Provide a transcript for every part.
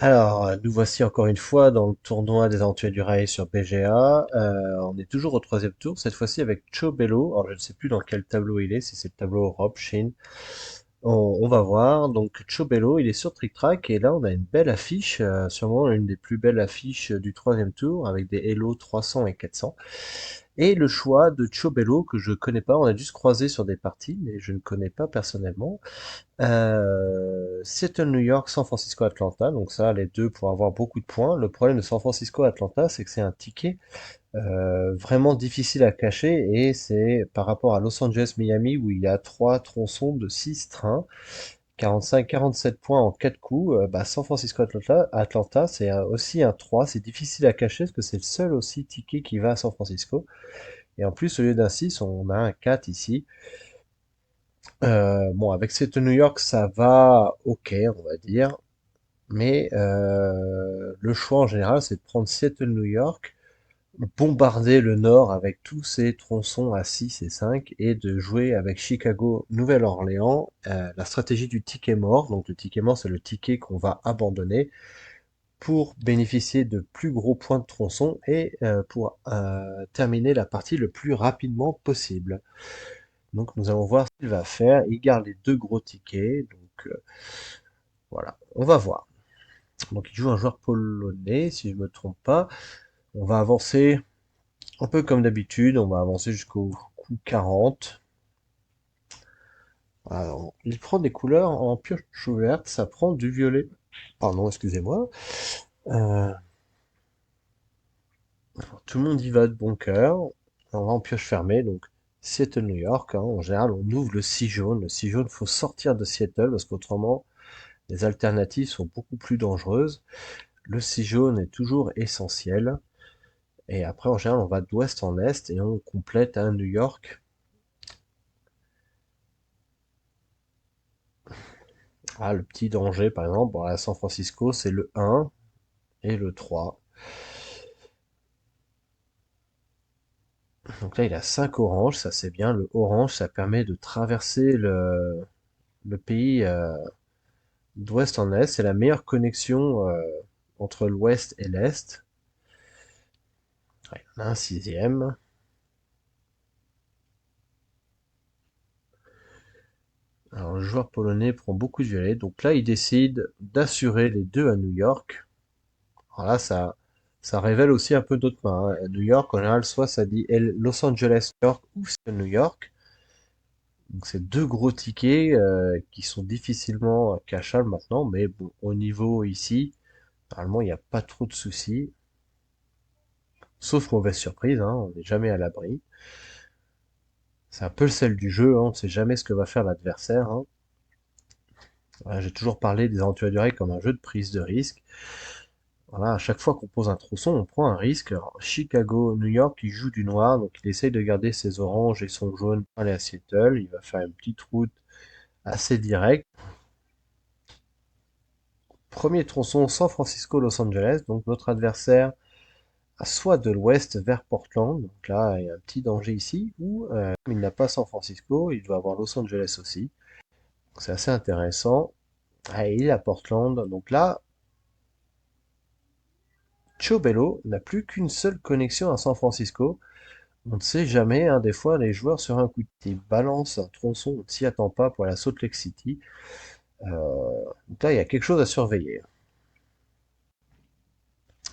Alors, nous voici encore une fois dans le tournoi des Aventuriers du Rail sur BGA. On est toujours au troisième tour, cette fois-ci avec Chobello. Alors, je ne sais plus dans quel tableau il est, si c'est le tableau Europe, Chine. On va voir. Donc, Chobello, il est sur Trick Track et là, on a une belle affiche, sûrement une des plus belles affiches du troisième tour avec des Elo 300 et 400. Et le choix de Chobello que je connais pas, on a dû se croiser sur des parties, mais je ne connais pas personnellement. Seattle, New York, San Francisco, Atlanta. Donc ça, les deux pour avoir beaucoup de points. Le problème de San Francisco, Atlanta, c'est que c'est un ticket vraiment difficile à cacher et c'est par rapport à Los Angeles, Miami où il y a trois tronçons de 6 trains, 45, 47 points en 4 coups. Bah, San Francisco, Atlanta, c'est aussi un 3. C'est difficile à cacher parce que c'est le seul aussi ticket qui va à San Francisco. Et en plus, au lieu d'un 6, on a un 4 ici. Bon, avec cette New York, ça va ok, on va dire. Mais le choix en général, c'est de prendre Seattle-New York, bombarder le nord avec tous ces tronçons à 6 et 5, et de jouer avec Chicago-Nouvelle-Orléans la stratégie du ticket mort. Donc le ticket mort, c'est le ticket qu'on va abandonner pour bénéficier de plus gros points de tronçon et pour terminer la partie le plus rapidement possible. Donc nous allons voir ce qu'il va faire. Il garde les deux gros tickets, donc voilà, on va voir. Donc il joue un joueur polonais, si je me trompe pas. On va avancer un peu comme d'habitude, on va avancer jusqu'au coup 40. Alors, il prend des couleurs en pioche ouverte, ça prend du violet. Pardon, excusez-moi. Euh, Tout le monde y va de bon cœur. On va en pioche fermée, donc Seattle, New York. Hein. En général, on ouvre le 6 jaune. Le 6 jaune, faut sortir de Seattle parce qu'autrement, les alternatives sont beaucoup plus dangereuses. Le 6 jaune est toujours essentiel. Et après, en général, on va d'ouest en est et on complète à New York. Ah, le petit danger, par exemple, bon, à San Francisco, c'est le 1 et le 3. Donc là, il a 5 oranges, ça c'est bien. Le orange, ça permet de traverser le pays d'ouest en est. C'est la meilleure connexion entre l'ouest et l'est. Ouais, il y en a un sixième. Alors, le joueur polonais prend beaucoup de violet. Donc là, il décide d'assurer les deux à New York. Alors là, ça révèle aussi un peu d'autres mains. Hein. À New York, en général, soit ça dit Los Angeles, New York ou c'est New York. Donc c'est deux gros tickets qui sont difficilement cachables maintenant, mais bon, au niveau ici, normalement il n'y a pas trop de soucis, sauf mauvaise surprise, hein, on n'est jamais à l'abri. C'est un peu le sel du jeu, hein, on ne sait jamais ce que va faire l'adversaire. Hein. Voilà, j'ai toujours parlé des aventuriers du rail comme un jeu de prise de risque. Voilà, à chaque fois qu'on pose un tronçon, on prend un risque. Alors, Chicago, New York, il joue du noir, donc il essaye de garder ses oranges et son jaune pour aller à Seattle. Il va faire une petite route assez directe. Premier tronçon San Francisco-Los Angeles, donc notre adversaire soit de l'ouest vers Portland, donc là il y a un petit danger ici, ou il n'a pas San Francisco, il doit avoir Los Angeles aussi, donc c'est assez intéressant. Ah, il est à Portland, donc là, Chobello n'a plus qu'une seule connexion à San Francisco, on ne sait jamais, hein, des fois les joueurs sur un coup de pied balancent un tronçon, on ne s'y attend pas pour la Salt Lake City, donc là il y a quelque chose à surveiller.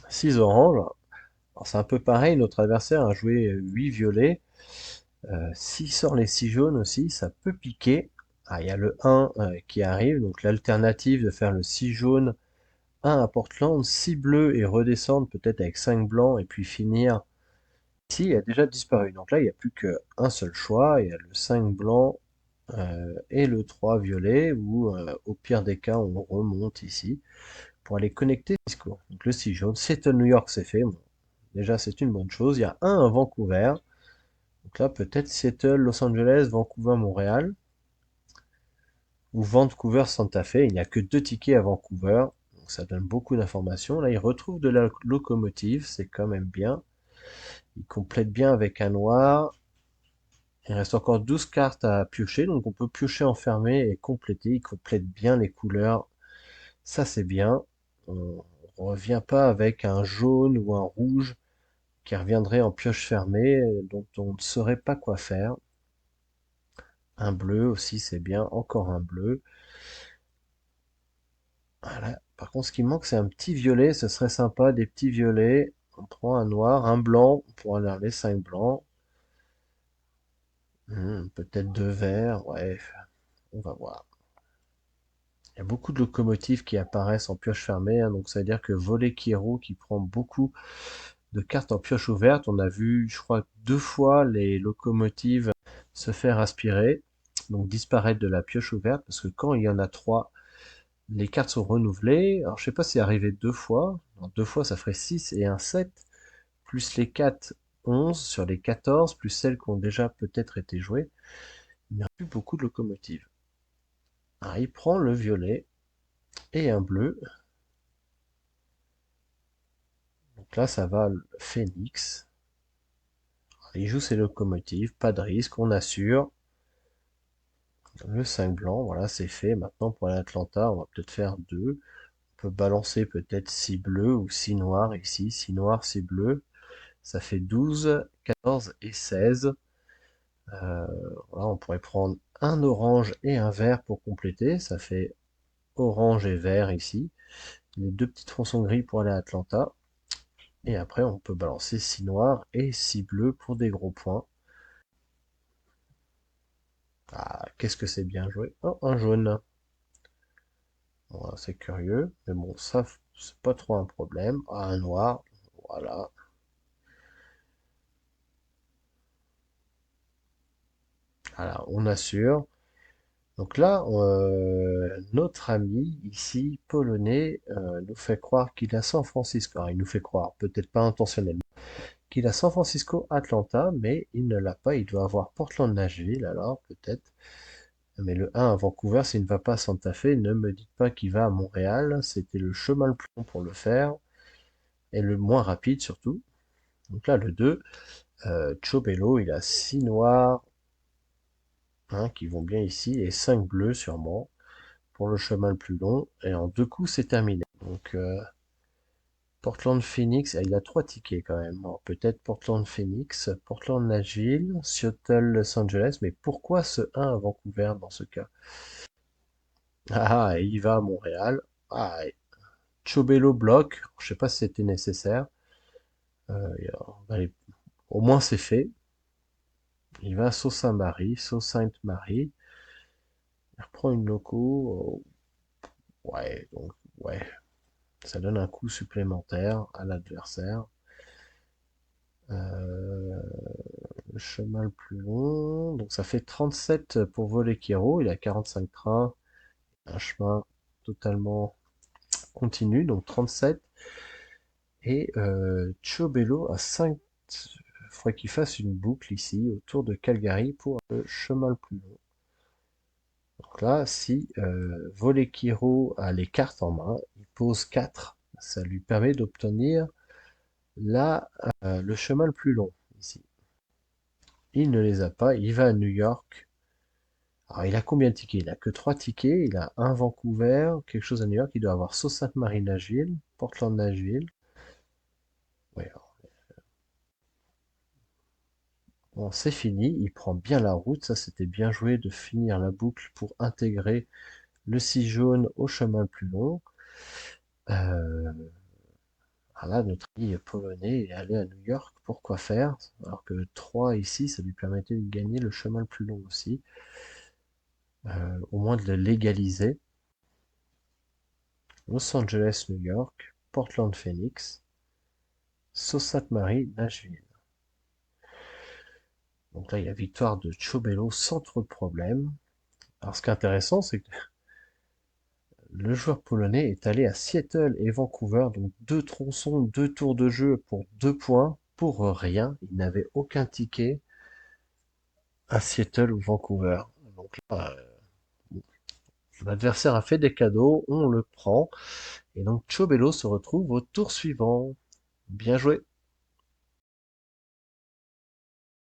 6 oranges, alors c'est un peu pareil, notre adversaire a joué 8 violets. S'il sort les 6 jaunes aussi, ça peut piquer. Ah, il y a le 1 qui arrive, donc l'alternative de faire le 6 jaune, 1 à Portland, 6 bleus et redescendre peut-être avec 5 blancs et puis finir. Ici, il a déjà disparu. Donc là, il n'y a plus qu'un seul choix. Il y a le 5 blanc et le 3 violet, ou au pire des cas, on remonte ici pour aller connecter Cisco. Donc le 6 jaune, Seattle New York, c'est fait. Bon, déjà, c'est une bonne chose. Il y a un à Vancouver. Donc là, peut-être Seattle, Los Angeles, Vancouver, Montréal, ou Vancouver, Santa Fe. Il n'y a que deux tickets à Vancouver, donc ça donne beaucoup d'informations. Là, il retrouve de la locomotive, c'est quand même bien. Il complète bien avec un noir. Il reste encore 12 cartes à piocher, donc on peut piocher enfermé et compléter. Il complète bien les couleurs, ça c'est bien. on revient pas avec un jaune ou un rouge qui reviendrait en pioche fermée, dont on ne saurait pas quoi faire. Un bleu aussi, c'est bien. Encore un bleu. Voilà. Par contre, ce qui manque, c'est un petit violet. Ce serait sympa, des petits violets. On prend un noir, un blanc. On pourra aller les 5 blancs. Peut-être deux verts. Ouais, on va voir. Il y a beaucoup de locomotives qui apparaissent en pioche fermée, hein, donc ça veut dire que Volley Kiro qui prend beaucoup de cartes en pioche ouverte. On a vu, je crois, 2 fois les locomotives se faire aspirer, donc disparaître de la pioche ouverte, parce que quand il y en a 3, les cartes sont renouvelées. Alors je sais pas si c'est arrivé 2 fois. Alors, 2 fois, ça ferait 6 et un 7, plus les 4, 11 sur les 14, plus celles qui ont déjà peut-être été jouées. Il n'y a plus beaucoup de locomotives. Alors il prend le violet et un bleu. Donc là, ça va le Phoenix. Il joue ses locomotives, pas de risque, on assure. Le 5 blanc, voilà, c'est fait. Maintenant, pour l'Atlanta, on va peut-être faire 2. On peut balancer peut-être 6 bleus ou 6 noirs ici. 6 noirs, 6 bleus. Ça fait 12, 14 et 16. Voilà, on pourrait prendre un orange et un vert pour compléter. Ça fait orange et vert ici. Les 2 petits tronçons gris pour aller à Atlanta. Et après, on peut balancer 6 noirs et 6 bleus pour des gros points. Ah, qu'est-ce que c'est bien joué. Oh, un jaune. Voilà, c'est curieux, mais bon, ça, c'est pas trop un problème. Ah, un noir, voilà. Voilà, on assure. Donc là, notre ami ici, polonais, nous fait croire qu'il a San Francisco. Alors, il nous fait croire, peut-être pas intentionnellement, qu'il a San Francisco, Atlanta, mais il ne l'a pas. Il doit avoir Portland, Nashville, alors peut-être. Mais le 1 à Vancouver, s'il ne va pas à Santa Fe, ne me dites pas qu'il va à Montréal. C'était le chemin le plus long pour le faire, et le moins rapide surtout. Donc là, le 2, Chobello, il a 6 noirs, hein, qui vont bien ici, et 5 bleus sûrement, pour le chemin le plus long, et en 2 coups, c'est terminé. Donc, Portland Phoenix, il a 3 tickets quand même. Alors, peut-être Portland Phoenix, Portland Nashville, Seattle Los Angeles, mais pourquoi ce 1 à Vancouver dans ce cas? Ah, et il va à Montréal. Ah, et Chobello bloque, je sais pas si c'était nécessaire. Allez, au moins c'est fait. Il va à Sault-Saint-Marie, Sault-Sainte-Marie. Il reprend une loco. Ouais, donc, ouais, ça donne un coup supplémentaire à l'adversaire. Euh, le chemin le plus long. Donc ça fait 37 pour voler Kiro. Il a 45 trains. Un chemin totalement continu, donc 37. Et Chobello a 5. Il faudrait qu'il fasse une boucle ici autour de Calgary pour le chemin le plus long. Donc là, si Volekiro a les cartes en main, il pose 4. Ça lui permet d'obtenir là le chemin le plus long ici. Il ne les a pas, il va à New York. Alors il a combien de tickets? Il a que 3 tickets, il a un Vancouver, quelque chose à New York, il doit avoir Sault Ste. Marie Nashville, Portland Nashville. Ouais, bon, c'est fini, il prend bien la route, ça c'était bien joué de finir la boucle pour intégrer le 6 jaune au chemin le plus long. Euh, Là, notre ami polonais est allé à New York, pourquoi faire? Alors que 3 ici, ça lui permettait de gagner le chemin le plus long aussi. Au moins de le légaliser. Los Angeles, New York, Portland, Phoenix, Sault Ste. Marie, Nashville. Donc là, il y a victoire de Chobello sans trop de problèmes. Alors ce qui est intéressant, c'est que le joueur polonais est allé à Seattle et Vancouver, donc 2 tronçons, 2 tours de jeu pour 2 points, pour rien. Il n'avait aucun ticket à Seattle ou Vancouver. Donc là, l'adversaire a fait des cadeaux, on le prend. Et donc Chobello se retrouve au tour suivant. Bien joué.